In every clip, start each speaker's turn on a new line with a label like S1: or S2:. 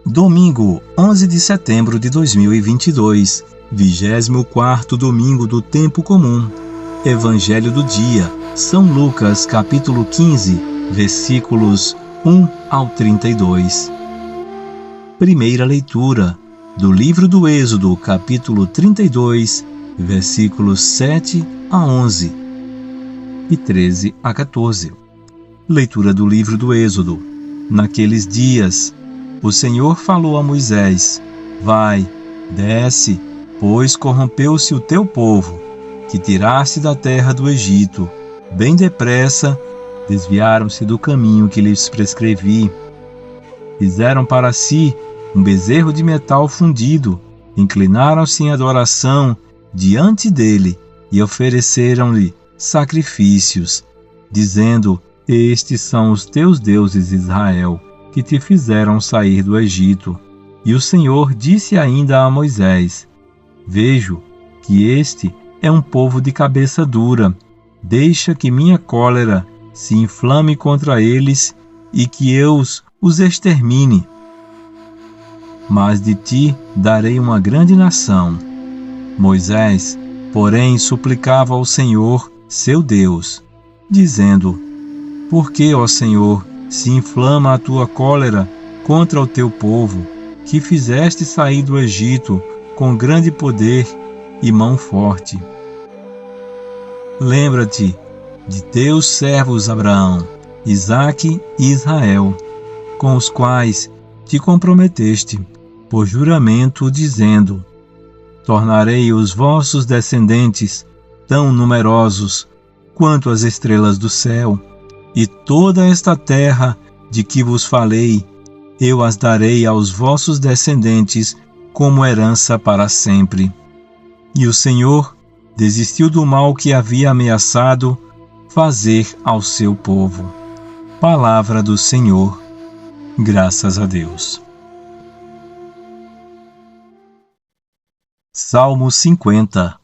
S1: Domingo, 11 de setembro de 2022, 24º domingo do tempo comum. Evangelho do dia, São Lucas, capítulo 15, versículos 1 ao 32. Primeira leitura do livro do Êxodo, capítulo 32, versículos 7 a 11 e 13 a 14. Leitura do livro do Êxodo. Naqueles dias, o Senhor falou a Moisés: Vai, desce, pois corrompeu-se o teu povo, que tiraste da terra do Egito. Bem depressa, desviaram-se do caminho que lhes prescrevi. Fizeram para si um bezerro de metal fundido, inclinaram-se em adoração diante dele e ofereceram-lhe sacrifícios, dizendo: Estes são os teus deuses, Israel, que te fizeram sair do Egito. E o Senhor disse ainda a Moisés: Vejo que este é um povo de cabeça dura. Deixa que minha cólera se inflame contra eles e que eu os extermine. Mas de ti darei uma grande nação. Moisés, porém, suplicava ao Senhor, seu Deus, dizendo: Por que, ó Senhor, se inflama a tua cólera contra o teu povo, que fizeste sair do Egito com grande poder e mão forte? Lembra-te de teus servos Abraão, Isaque e Israel, com os quais te comprometeste por juramento, dizendo: Tornarei os vossos descendentes tão numerosos quanto as estrelas do céu, e toda esta terra de que vos falei, eu as darei aos vossos descendentes como herança para sempre. E o Senhor desistiu do mal que havia ameaçado fazer ao seu povo. Palavra do Senhor. Graças a Deus. Salmo 50.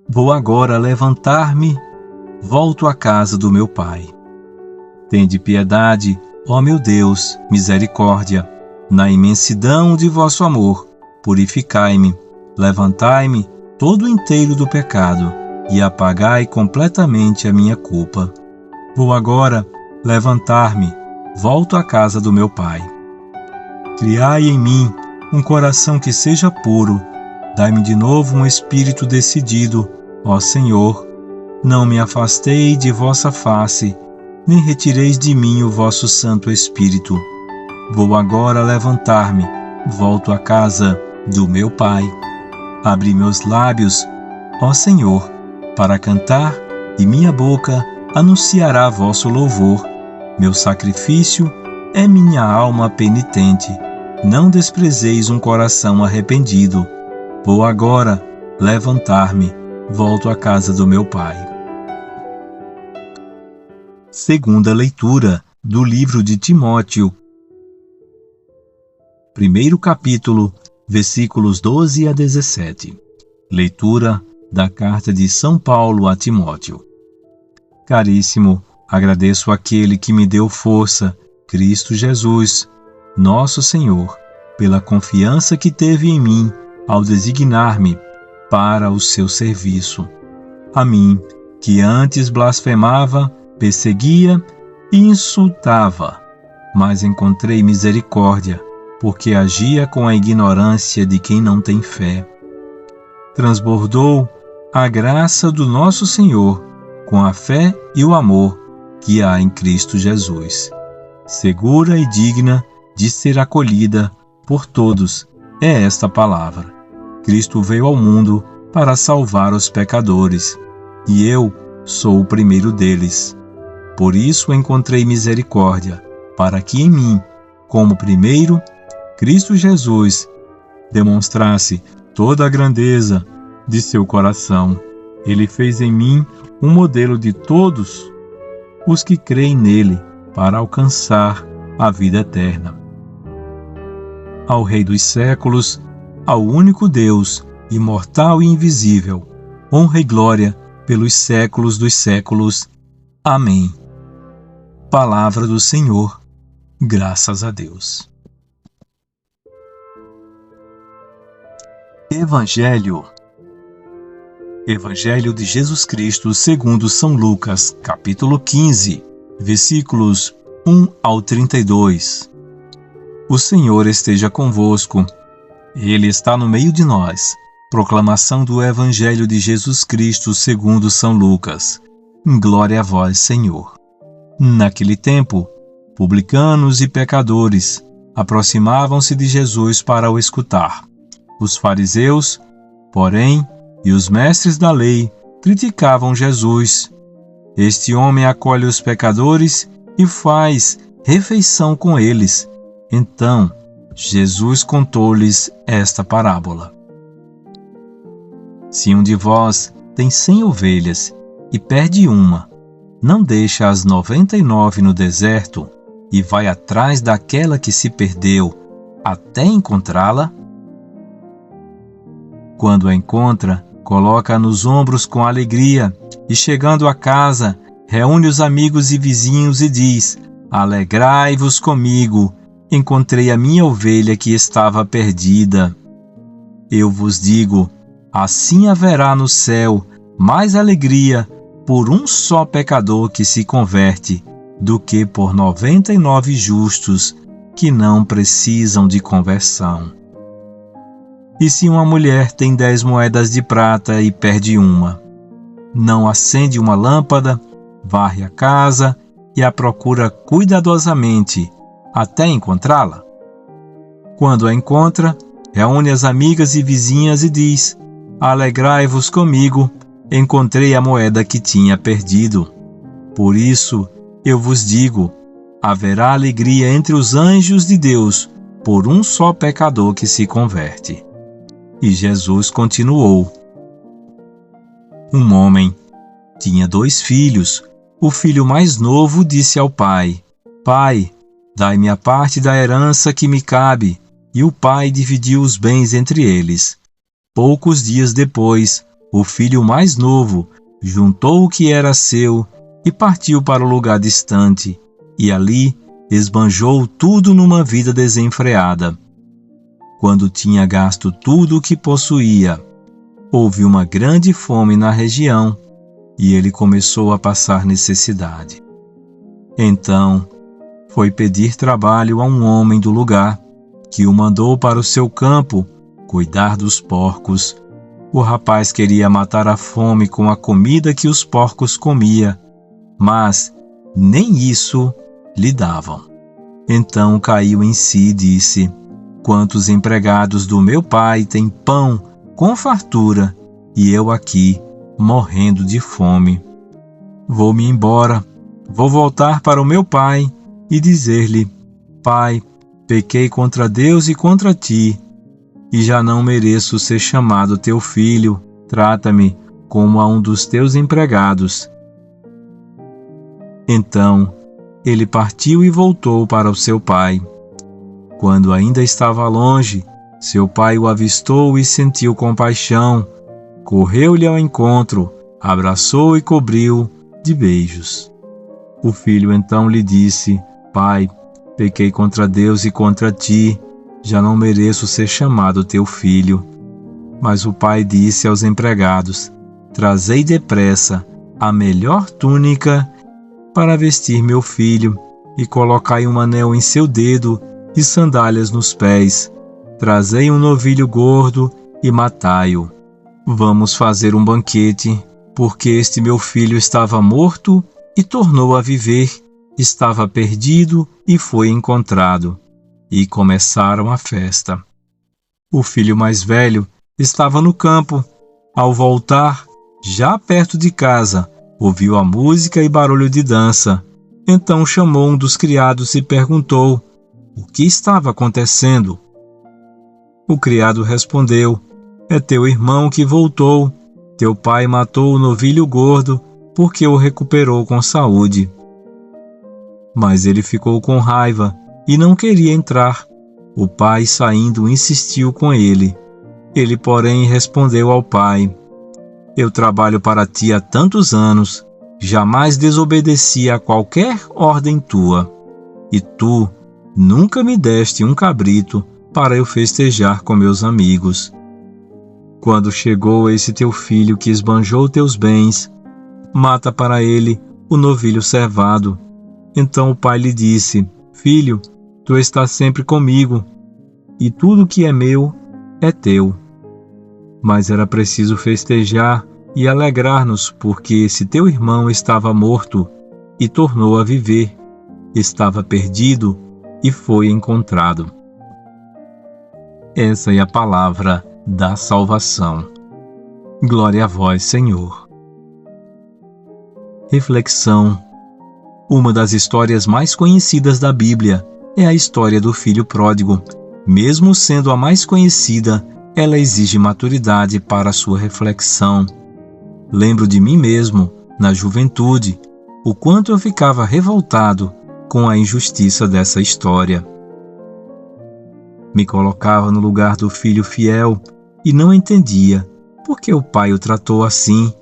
S1: Vou agora levantar-me, volto à casa do meu Pai. Tende piedade, ó meu Deus, misericórdia. Na imensidão de vosso amor, purificai-me, levantai-me todo inteiro do pecado e apagai completamente a minha culpa. Vou agora levantar-me, volto à casa do meu Pai. Criai em mim um coração que seja puro, dai-me de novo um espírito decidido, ó Senhor. Não me afastei de vossa face, nem retireis de mim o vosso Santo Espírito. Vou agora levantar-me, volto à casa do meu Pai. Abri meus lábios, ó Senhor, para cantar, e minha boca anunciará vosso louvor. Meu sacrifício é minha alma penitente. Não desprezeis um coração arrependido. Vou agora levantar-me, volto à casa do meu Pai. Segunda leitura do livro de Timóteo. Primeiro capítulo, versículos 12 a 17. Leitura da carta de São Paulo a Timóteo. Caríssimo, agradeço àquele que me deu força, Cristo Jesus, nosso Senhor, pela confiança que teve em mim ao designar-me para o seu serviço. A mim, que antes blasfemava, perseguia e insultava, mas encontrei misericórdia, porque agia com a ignorância de quem não tem fé. Transbordou a graça do nosso Senhor com a fé e o amor que há em Cristo Jesus. Segura e digna de ser acolhida por todos é esta palavra. Cristo veio ao mundo para salvar os pecadores, e eu sou o primeiro deles. Por isso encontrei misericórdia, para que em mim, como primeiro, Cristo Jesus demonstrasse toda a grandeza de seu coração. Ele fez em mim um modelo de todos os que creem nele para alcançar a vida eterna. Ao Rei dos séculos, ao único Deus, imortal e invisível, honra e glória pelos séculos dos séculos. Amém. Palavra do Senhor. Graças a Deus. Evangelho de Jesus Cristo segundo São Lucas, capítulo 15, versículos 1 ao 32. O Senhor esteja convosco. Ele está no meio de nós. Proclamação do Evangelho de Jesus Cristo segundo São Lucas. Glória a vós, Senhor. Naquele tempo, publicanos e pecadores aproximavam-se de Jesus para o escutar. Os fariseus, porém, e os mestres da lei criticavam Jesus. Este homem acolhe os pecadores e faz refeição com eles. Então, Jesus contou-lhes esta parábola. Se um de vós tem 100 ovelhas e perde uma, não deixa as 99 no deserto e vai atrás daquela que se perdeu até encontrá-la? Quando a encontra, coloca-a nos ombros com alegria e, chegando a casa, reúne os amigos e vizinhos e diz: Alegrai-vos comigo, encontrei a minha ovelha que estava perdida. Eu vos digo, assim haverá no céu mais alegria por um só pecador que se converte do que por 99 justos que não precisam de conversão. E se uma mulher tem 10 moedas de prata e perde uma, não acende uma lâmpada, varre a casa e a procura cuidadosamente até encontrá-la? Quando a encontra, reúne as amigas e vizinhas e diz: Alegrai-vos comigo, encontrei a moeda que tinha perdido. Por isso, eu vos digo, haverá alegria entre os anjos de Deus por um só pecador que se converte. E Jesus continuou. Um homem tinha 2 filhos. O filho mais novo disse ao pai: Pai, dai-me a parte da herança que me cabe. E o pai dividiu os bens entre eles. Poucos dias depois, o filho mais novo juntou o que era seu e partiu para o lugar distante, e ali esbanjou tudo numa vida desenfreada. Quando tinha gasto tudo o que possuía, houve uma grande fome na região e ele começou a passar necessidade. Então, foi pedir trabalho a um homem do lugar, que o mandou para o seu campo cuidar dos porcos. O rapaz queria matar a fome com a comida que os porcos comiam, mas nem isso lhe davam. Então caiu em si e disse: Quantos empregados do meu pai têm pão com fartura, e eu aqui, morrendo de fome. Vou-me embora, vou voltar para o meu pai e dizer-lhe: Pai, pequei contra Deus e contra ti, e já não mereço ser chamado teu filho. Trata-me como a um dos teus empregados. Então, ele partiu e voltou para o seu pai. Quando ainda estava longe, seu pai o avistou e sentiu compaixão. Correu-lhe ao encontro, abraçou e cobriu de beijos. O filho então lhe disse: Pai, pequei contra Deus e contra ti, já não mereço ser chamado teu filho. Mas o pai disse aos empregados: Trazei depressa a melhor túnica para vestir meu filho, e colocai um anel em seu dedo e sandálias nos pés. Trazei um novilho gordo e matai-o. Vamos fazer um banquete, porque este meu filho estava morto e tornou a viver, estava perdido e foi encontrado. E começaram a festa. O filho mais velho estava no campo. Ao voltar, já perto de casa, ouviu a música e barulho de dança. Então chamou um dos criados e perguntou: O que estava acontecendo? O criado respondeu: É teu irmão que voltou. Teu pai matou o novilho gordo porque o recuperou com saúde. Mas ele ficou com raiva e não queria entrar. O pai, saindo, insistiu com ele. Ele, porém, respondeu ao pai: Eu trabalho para ti há tantos anos, jamais desobedeci a qualquer ordem tua, e tu nunca me deste um cabrito para eu festejar com meus amigos. Quando chegou esse teu filho que esbanjou teus bens, mata para ele o novilho cevado. Então o pai lhe disse: Filho, tu estás sempre comigo, e tudo que é meu é teu. Mas era preciso festejar e alegrar-nos, porque esse teu irmão estava morto e tornou a viver, estava perdido e foi encontrado. Essa é a palavra da salvação. Glória a vós, Senhor. Reflexão. Uma das histórias mais conhecidas da Bíblia é a história do filho pródigo. Mesmo sendo a mais conhecida, ela exige maturidade para sua reflexão. Lembro de mim mesmo, na juventude, o quanto eu ficava revoltado com a injustiça dessa história. Me colocava no lugar do filho fiel e não entendia por que o pai o tratou assim.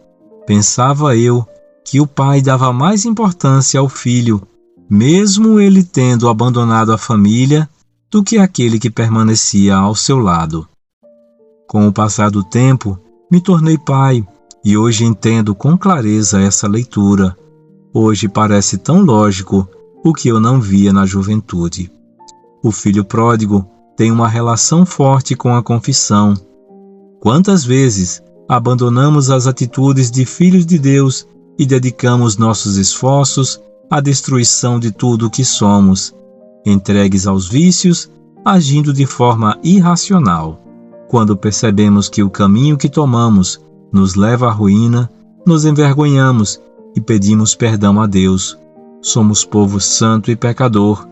S1: Pensava eu que o pai dava mais importância ao filho, mesmo ele tendo abandonado a família, do que aquele que permanecia ao seu lado. Com o passar do tempo, me tornei pai e hoje entendo com clareza essa leitura. Hoje parece tão lógico o que eu não via na juventude. O filho pródigo tem uma relação forte com a confissão. Quantas vezes abandonamos as atitudes de filhos de Deus e dedicamos nossos esforços à destruição de tudo o que somos, entregues aos vícios, agindo de forma irracional. Quando percebemos que o caminho que tomamos nos leva à ruína, nos envergonhamos e pedimos perdão a Deus. Somos povo santo e pecador.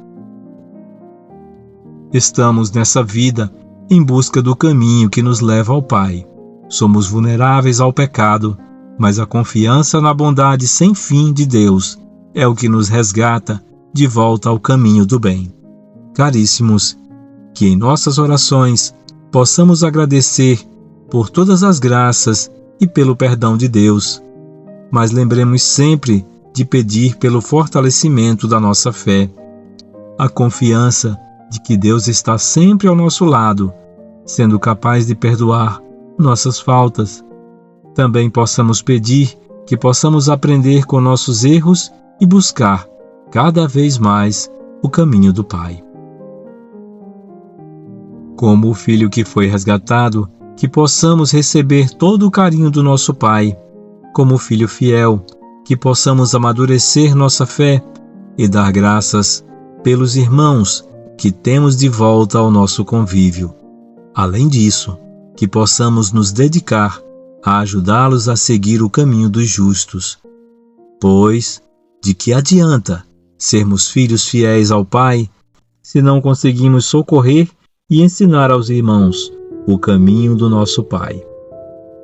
S1: Estamos nessa vida em busca do caminho que nos leva ao Pai. Somos vulneráveis ao pecado, mas a confiança na bondade sem fim de Deus é o que nos resgata de volta ao caminho do bem. Caríssimos, que em nossas orações possamos agradecer por todas as graças e pelo perdão de Deus, mas lembremos sempre de pedir pelo fortalecimento da nossa fé, a confiança de que Deus está sempre ao nosso lado, sendo capaz de perdoar nossas faltas. Também possamos pedir que possamos aprender com nossos erros e buscar, cada vez mais, o caminho do Pai. Como o filho que foi resgatado, que possamos receber todo o carinho do nosso Pai. Como filho fiel, que possamos amadurecer nossa fé e dar graças pelos irmãos que temos de volta ao nosso convívio. Além disso, que possamos nos dedicar a ajudá-los a seguir o caminho dos justos. Pois, de que adianta sermos filhos fiéis ao Pai se não conseguimos socorrer e ensinar aos irmãos o caminho do nosso Pai?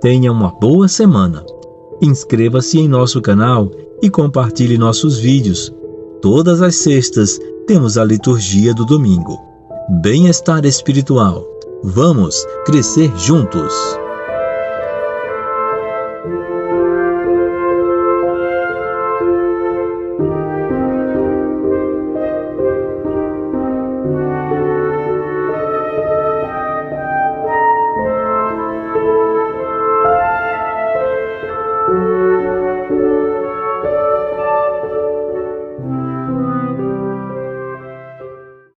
S1: Tenha uma boa semana. Inscreva-se em nosso canal e compartilhe nossos vídeos. Todas as sextas temos a liturgia do domingo. Bem-estar espiritual. Vamos crescer juntos!